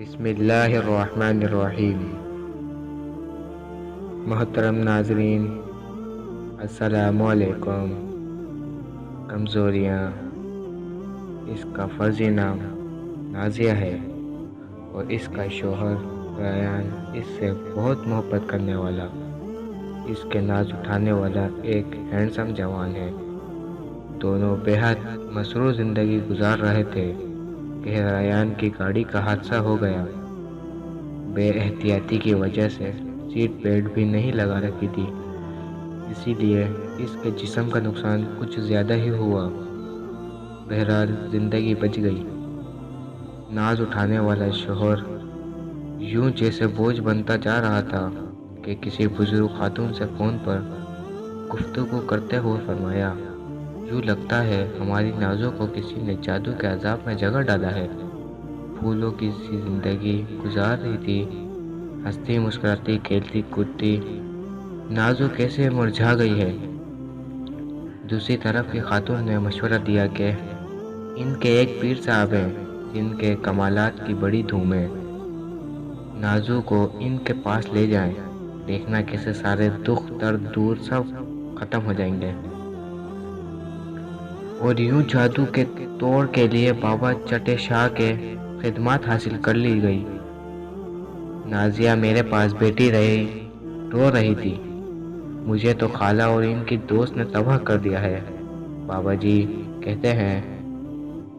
بسم اللہ الرحمن الرحیم۔ محترم ناظرین، السلام علیکم۔ کمزوریاں، اس کا فرضی نام نازیہ ہے اور اس کا شوہر ریان اس سے بہت محبت کرنے والا، اس کے ناز اٹھانے والا ایک ہینڈسم جوان ہے۔ دونوں بے حد مسرور زندگی گزار رہے تھے کہ ریان کی گاڑی کا حادثہ ہو گیا۔ بے احتیاطی کی وجہ سے سیٹ بیلٹ بھی نہیں لگا رکھی تھی، اسی لیے اس کے جسم کا نقصان کچھ زیادہ ہی ہوا۔ بہرحال زندگی بچ گئی۔ ناز اٹھانے والا شوہر یوں جیسے بوجھ بنتا جا رہا تھا کہ کسی بزرگ خاتون سے فون پر گفتگو کرتے ہوئے فرمایا، یوں لگتا ہے ہماری نازوں کو کسی نے جادو کے عذاب میں جگہ ڈالا ہے۔ پھولوں کی سی زندگی گزار رہی تھی، ہنستی مسکراتی کھیلتی کودتی، نازو کیسے مرجھا گئی ہے۔ دوسری طرف کی خاتون نے مشورہ دیا کہ ان کے ایک پیر صاحب ہیں جن کے کمالات کی بڑی دھوم ہے، نازو کو ان کے پاس لے جائیں، دیکھنا کیسے سارے دکھ درد دور سب ختم ہو جائیں گے۔ اور یوں جادو کے توڑ کے لیے بابا چٹے شاہ کے خدمات حاصل کر لی گئی۔ نازیہ میرے پاس بیٹھی رہی، رو رہی تھی۔ مجھے تو خالہ اور ان کی دوست نے تباہ کر دیا ہے۔ بابا جی کہتے ہیں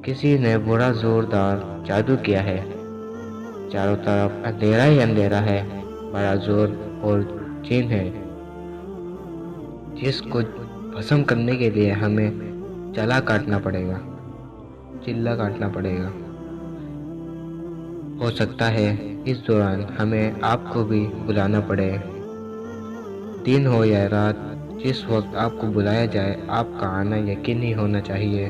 کسی نے بڑا زوردار جادو کیا ہے، چاروں طرف اندھیرا ہی اندھیرا ہے، بڑا زور اور جن ہے، جس کو بھسم کرنے کے لیے ہمیں چلا کاٹنا پڑے گا، چلا کاٹنا پڑے گا۔ ہو سکتا ہے اس دوران ہمیں آپ کو بھی بلانا پڑے، دن ہو یا رات، جس وقت آپ کو بلایا جائے آپ کا آنا یقینی ہونا چاہیے۔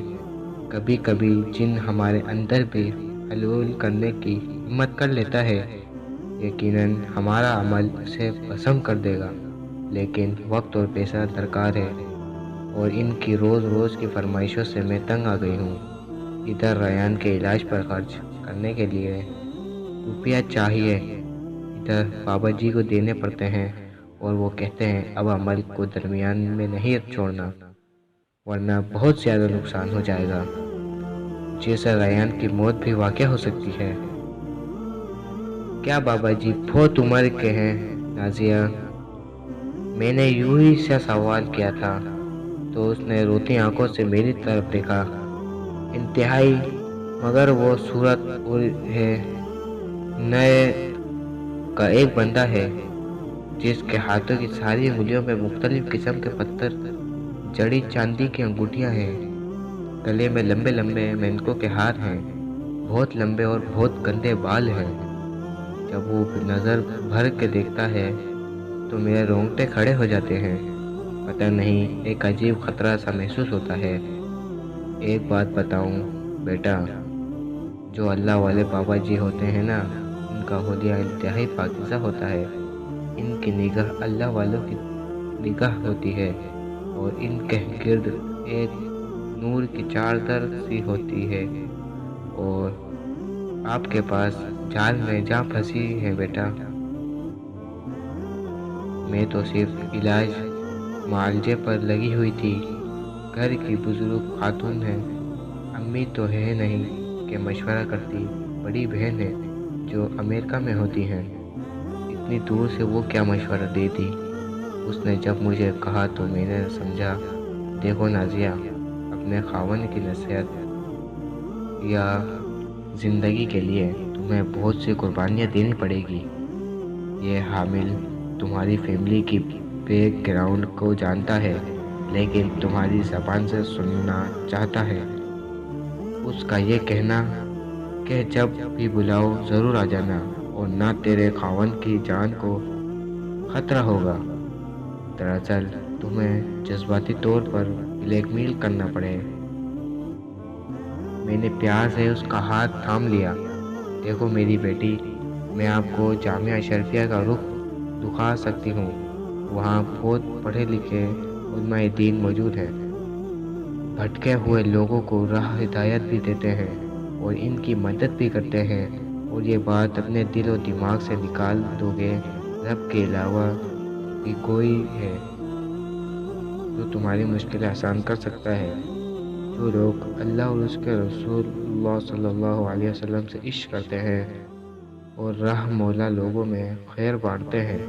کبھی کبھی جن ہمارے اندر بھی حلول کرنے کی ہمت کر لیتا ہے، یقیناً ہمارا عمل اسے بھسم کر دے گا، لیکن وقت اور پیسہ درکار ہے، اور ان کی روز روز کی فرمائشوں سے میں تنگ آ گئی ہوں۔ ادھر ریان کے علاج پر خرچ کرنے کے لیے روپیہ چاہیے، ادھر بابا جی کو دینے پڑتے ہیں، اور وہ کہتے ہیں اب عمل کو درمیان میں نہیں چھوڑنا ورنہ بہت زیادہ نقصان ہو جائے گا، جیسے ریان کی موت بھی واقع ہو سکتی ہے۔ کیا بابا جی بہت عمر کے ہیں نازیہ؟ میں نے یوں ہی سے سوال کیا تھا تو اس نے روتی آنکھوں سے میری طرف دیکھا۔ انتہائی، مگر وہ صورت اور ہے نئے کا ایک بندہ ہے جس کے ہاتھوں کی ساری انگلیوں میں مختلف قسم کے پتھر جڑی چاندی کی انگوٹھیاں ہیں، گلے میں لمبے لمبے مینکوں کے ہار ہیں، بہت لمبے اور بہت گندے بال ہیں۔ جب وہ نظر بھر کے دیکھتا ہے تو میرے رونگٹے کھڑے ہو جاتے ہیں، پتہ نہیں ایک عجیب خطرہ سا محسوس ہوتا ہے۔ ایک بات بتاؤں بیٹا، جو اللہ والے بابا جی ہوتے ہیں نا، ان کا حلیہ انتہائی پاکیزہ ہوتا ہے، ان کی نگاہ اللہ والوں کی نگاہ ہوتی ہے، اور ان کے گرد ایک نور کی چادر سی ہوتی ہے، اور آپ کے پاس جال میں جا پھنسی ہے بیٹا۔ میں تو صرف علاج معالجے پر لگی ہوئی تھی، گھر کی بزرگ خاتون ہے، امی تو ہے نہیں کہ مشورہ کرتی، بڑی بہن ہے جو امریکہ میں ہوتی ہیں، اتنی دور سے وہ کیا مشورہ دیتی۔ اس نے جب مجھے کہا تو میں نے سمجھا، دیکھو نازیہ، اپنے خاوند کی نصیحت یا زندگی کے لیے تمہیں بہت سی قربانیاں دینی پڑے گی۔ یہ حامل تمہاری فیملی کی بیک گراؤنڈ کو جانتا ہے، لیکن تمہاری زبان سے سننا چاہتا ہے۔ اس کا یہ کہنا کہ جب بھی بلاؤ ضرور آ جانا، اور نہ تیرے خاوند کی جان کو خطرہ ہوگا۔ دراصل تمہیں جذباتی طور پر بلیک میل کرنا پڑے۔ میں نے پیار سے اس کا ہاتھ تھام لیا۔ دیکھو میری بیٹی، میں آپ کو جامعہ اشرفیہ کا رخ دکھا سکتی ہوں، وہاں بہت پڑھے لکھے علماء دین موجود ہیں، بھٹکے ہوئے لوگوں کو راہ ہدایت بھی دیتے ہیں اور ان کی مدد بھی کرتے ہیں۔ اور یہ بات اپنے دل و دماغ سے نکال دو گے، رب کے علاوہ بھی کوئی ہے جو تمہاری مشکلیں آسان کر سکتا ہے؟ جو لوگ اللہ اور اس کے رسول اللہ صلی اللہ علیہ وسلم سے عشق کرتے ہیں اور راہ مولا لوگوں میں خیر بانٹتے ہیں،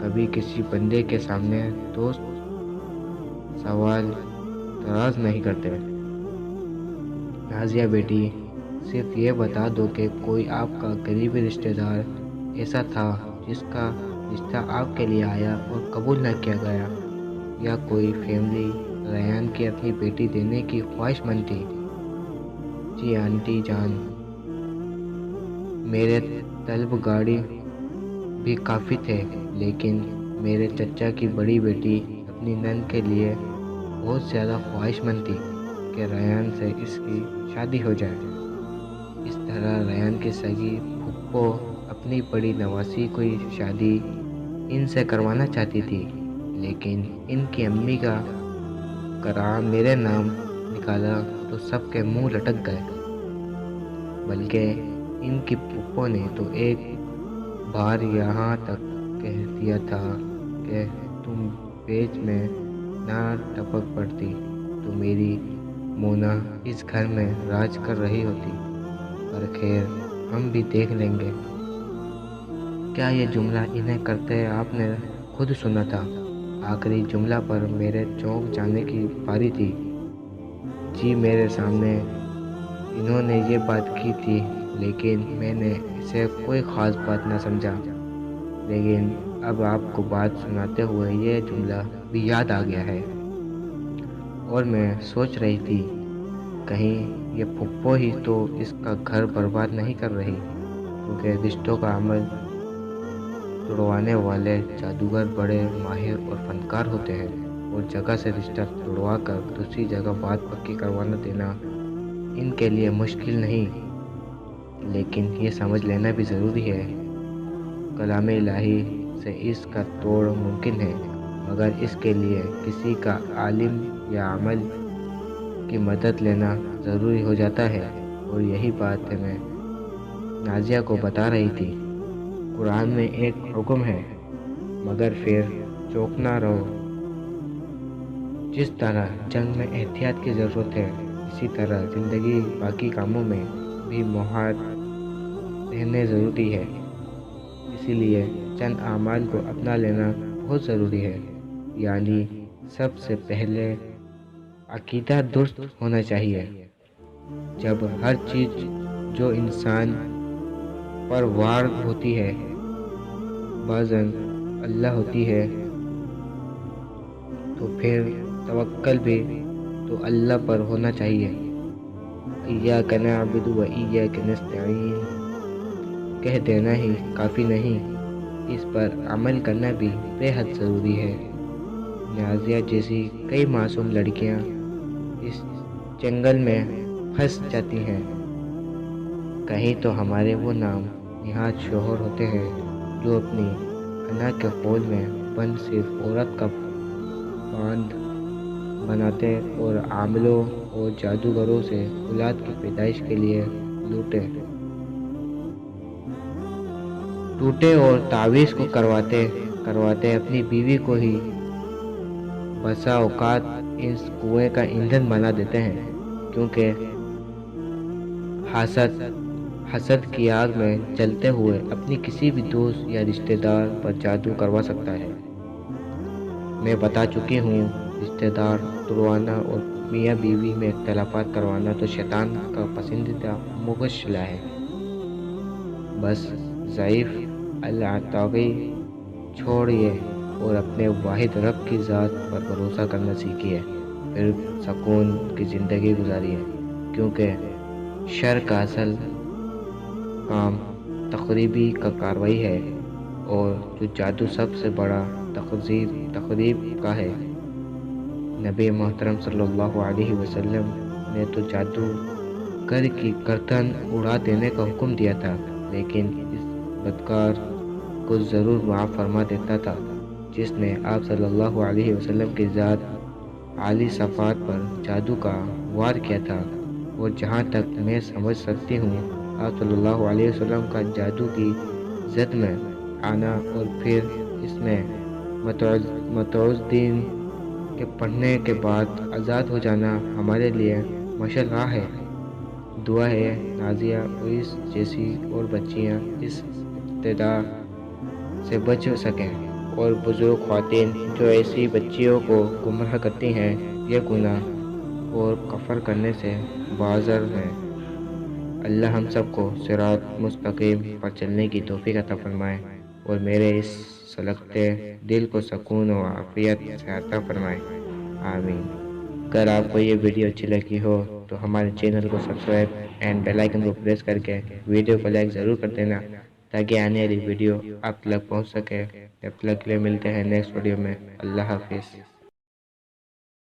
کبھی کسی بندے کے سامنے دوست سوال دراز نہیں کرتے۔ نازیہ بیٹی، صرف یہ بتا دو کہ کوئی آپ کا قریبی رشتہ دار ایسا تھا جس کا رشتہ آپ کے لیے آیا اور قبول نہ کیا گیا، یا کوئی فیملی ریان کی اپنی بیٹی دینے کی خواہش مند تھی؟ جی آنٹی جان، میرے طلب گاڑی بھی کافی تھے، لیکن میرے چچا کی بڑی بیٹی اپنی نند کے لیے بہت زیادہ خواہش مند تھی کہ ریان سے اس کی شادی ہو جائے۔ اس طرح ریان کی سگی پھپھو اپنی بڑی نواسی کو شادی ان سے کروانا چاہتی تھی، لیکن ان کی امی کا قرار میرے نام نکالا تو سب کے منہ لٹک گئے، بلکہ ان کی پھپھو نے تو ایک بار یہاں تک کہہ دیا تھا کہ تم بیچ میں نہ ٹپک پڑتی تو میری مونا اس گھر میں راج کر رہی ہوتی، پر خیر ہم بھی دیکھ لیں گے۔ کیا یہ جملہ انہیں کرتے آپ نے خود سنا تھا؟ آخری جملہ پر میرے چونک جانے کی باری تھی۔ جی میرے سامنے انہوں نے یہ بات کی تھی، لیکن میں نے اسے کوئی خاص بات نہ سمجھا، لیکن اب آپ کو بات سناتے ہوئے یہ جملہ بھی یاد آ گیا ہے، اور میں سوچ رہی تھی کہیں یہ پھپھو ہی تو اس کا گھر برباد نہیں کر رہی، کیونکہ رشتوں کا عمل توڑوانے والے جادوگر بڑے ماہر اور فنکار ہوتے ہیں، اور جگہ سے رشتہ توڑوا کر دوسری جگہ بات پکی کروانا دینا ان کے لیے مشکل نہیں، لیکن یہ سمجھ لینا بھی ضروری ہے کلام الہی سے اس کا توڑ ممکن ہے، مگر اس کے لیے کسی کا عالم یا عمل کی مدد لینا ضروری ہو جاتا ہے، اور یہی بات میں نازیہ کو بتا رہی تھی۔ قرآن میں ایک حکم ہے، مگر پھر چوکنا رہو۔ جس طرح جنگ میں احتیاط کی ضرورت ہے، اسی طرح زندگی باقی کاموں میں بھی محتاط رہنے ضروری ہے۔ اسی لیے چند اعمال کو اپنا لینا بہت ضروری ہے، یعنی سب سے پہلے عقیدہ درست ہونا چاہیے۔ جب ہر چیز جو انسان پر وار ہوتی ہے بازن اللہ ہوتی ہے، تو پھر توکل بھی تو اللہ پر ہونا چاہیے۔ ایاک نعبد و ایاک نستعین کہہ دینا ہی کافی نہیں، اس پر عمل کرنا بھی بے حد ضروری ہے۔ نازیہ جیسی کئی معصوم لڑکیاں اس چنگل میں پھنس جاتی ہیں۔ کہیں تو ہمارے وہ نام نہاد شوہر ہوتے ہیں جو اپنی انا کے خول میں بند صرف عورت کا باندھ بناتے اور عاملوں اور جادوگروں سے اولاد کی پیدائش کے لیے ٹوٹے اور تعویذ کو کرواتے اپنی بیوی کو ہی بسا اوقات اس کنویں کا ایندھن بنا دیتے ہیں، کیونکہ حسد کی آگ میں جلتے ہوئے اپنی کسی بھی دوست یا رشتہ دار پر جادو کروا سکتا ہے۔ میں بتا چکی ہوں، رشتہ دار توڑوانا اور میاں بیوی میں اختلافات کروانا تو شیطان کا پسندیدہ مشغلہ ہے۔ بس ضعیف الطاغی چھوڑیے اور اپنے واحد رب کی ذات پر بھروسہ کرنا سیکھیے، پھر سکون کی زندگی گزاریے، کیونکہ شر کا اصل کام تخریبی کا کاروائی ہے، اور جو جادو سب سے بڑا تخریب کا ہے۔ نبی محترم صلی اللہ علیہ وسلم نے تو جادوگر کی گردن اڑا دینے کا حکم دیا تھا، لیکن اس بدکار کو ضرور معاف فرما دیتا تھا جس نے آپ صلی اللہ علیہ وسلم کی ذات عالی صفات پر جادو کا وار کیا تھا۔ اور جہاں تک میں سمجھ سکتی ہوں، آپ صلی اللہ علیہ وسلم کا جادو کی زد میں آنا اور پھر اس میں متعوذ دین کے پڑھنے کے بعد آزاد ہو جانا ہمارے لیے مشعل راہ ہے۔ دعا ہے نازیہ اویس جیسی اور بچیاں اس ابتدا سے بچ سکیں، اور بزرگ خواتین جو ایسی بچیوں کو گمراہ کرتی ہیں یہ گناہ اور کفر کرنے سے باعذر ہیں۔ اللہ ہم سب کو صراط مستقیم پر چلنے کی توفیق عطا فرمائے اور میرے اس سلگتے دل کو سکون و عافیت سے عطا فرمائے، آمین۔ اگر آپ کو یہ ویڈیو اچھی لگی ہو تو ہمارے چینل کو سبسکرائب اینڈ بیل آئیکن کو پریس کر کے ویڈیو کو لائک ضرور کر دینا تاکہ آنے والی ویڈیو آپ تک پہنچ سکے۔ جب تک کے لیے ملتے ہیں نیکسٹ ویڈیو میں، اللہ حافظ۔